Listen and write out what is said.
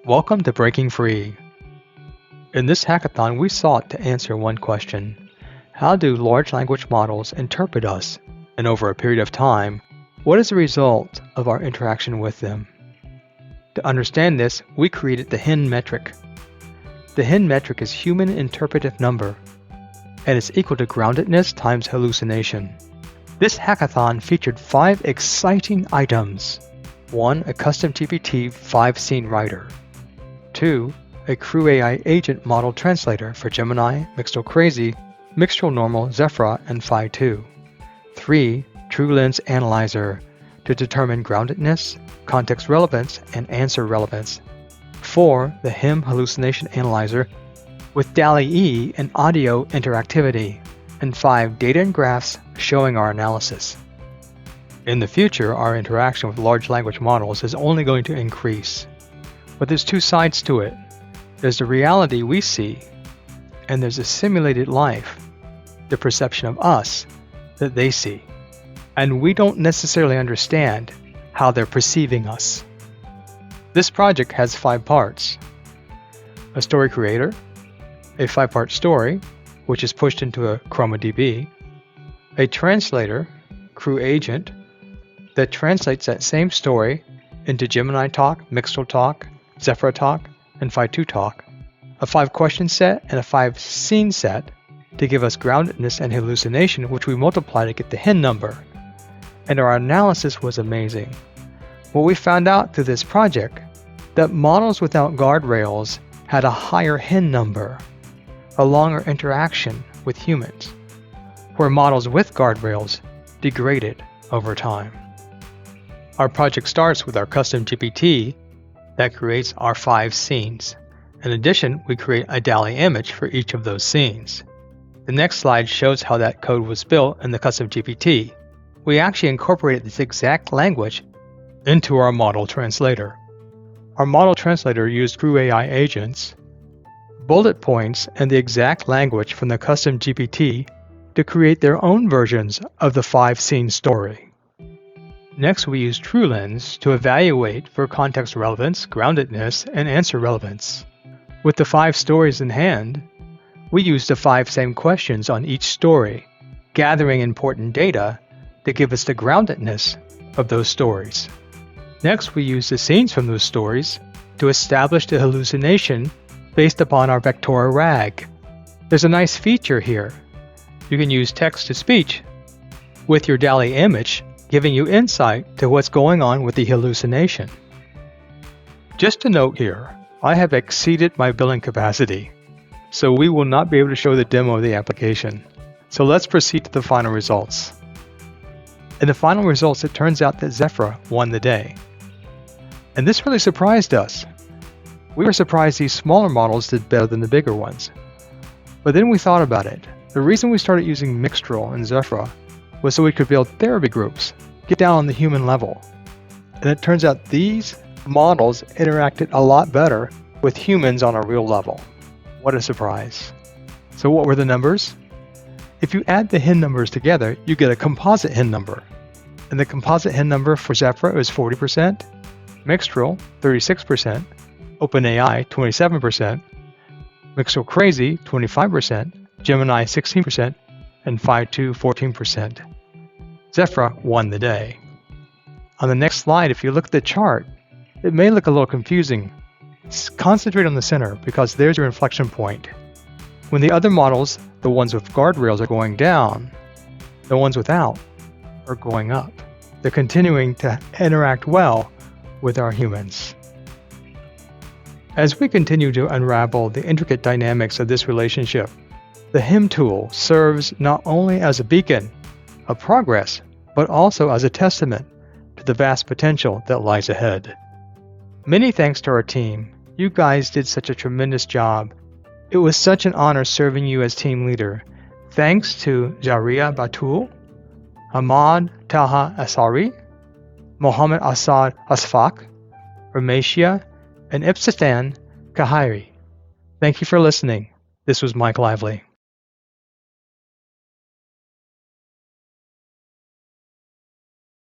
Welcome to Breaking Free. In this hackathon, we sought to answer one question. How do large language models interpret us? And over a period of time, what is the result of our interaction with them? To understand this, we created the HIN metric. The HIN metric is human interpretive number, and it's equal to groundedness times hallucination. This hackathon featured 5 exciting items. 1. A custom GPT 5-scene writer. 2. A CrewAI agent model translator for Gemini, Mixtral Normal, Zephyr, and Phi 2. 3. TruLens analyzer to determine groundedness, context relevance, and answer relevance. 4. The HIN hallucination analyzer with Dall-E and audio interactivity. And 5. Data and graphs showing our analysis. In the future, our interaction with large language models is only going to increase. But there's 2 sides to it. There's the reality we see, and there's a simulated life, the perception of us that they see. And we don't necessarily understand how they're perceiving us. This project has 5 parts. A story creator, a 5-part story, which is pushed into a ChromaDB, a translator, Crew Agent, that translates that same story into Gemini talk, Mixtral talk, Zephyr talk, and Phi 2 talk, a 5-question set and a 5-scene set to give us groundedness and hallucination, which we multiply to get the HIN number. And our analysis was amazing. What we found out through this project, that models without guardrails had a higher HIN number, a longer interaction with humans, where models with guardrails degraded over time. Our project starts with our custom GPT that creates our 5 scenes. In addition, we create a Dall-E image for each of those scenes. The next slide shows how that code was built in the custom GPT. We actually incorporated this exact language into our model translator. Our model translator used CrewAI agents, bullet points, and the exact language from the custom GPT to create their own versions of the 5-scene story. Next, we use TruLens to evaluate for context relevance, groundedness, and answer relevance. With the 5 stories in hand, we use the 5 same questions on each story, gathering important data to give us the groundedness of those stories. Next, we use the scenes from those stories to establish the hallucination based upon our vectorial RAG. There's a nice feature here. You can use text-to-speech with your Dall-E image, giving you insight to what's going on with the hallucination. Just a note here, I have exceeded my billing capacity, so we will not be able to show the demo of the application. So let's proceed to the final results. In the final results, it turns out that Zephyr won the day. And this really surprised us. We were surprised these smaller models did better than the bigger ones. But then we thought about it. The reason we started using Mixtral and Zephyr was so we could build therapy groups, get down on the human level. And it turns out these models interacted a lot better with humans on a real level. What a surprise. So what were the numbers? If you add the HIN numbers together, you get a composite HIN number. And the composite HIN number for Zephyr is 40%, Mixtral 36%, OpenAI 27%, Mixtral Crazy 25%, Gemini 16%, and Phi 2 14%. Zephyr won the day. On the next slide, if you look at the chart, it may look a little confusing. Concentrate on the center because there's your inflection point. When the other models, the ones with guardrails, are going down, the ones without are going up. They're continuing to interact well with our humans. As we continue to unravel the intricate dynamics of this relationship, the HIM tool serves not only as a beacon of progress, but also as a testament to the vast potential that lies ahead. Many thanks to our team. You guys did such a tremendous job. It was such an honor serving you as team leader. Thanks to Jaria Batul, Ahmad Taha Asari, Mohammed Asad Asfaq, Rameshia, and Ipsistan Kahiri. Thank you for listening. This was Mike Lively.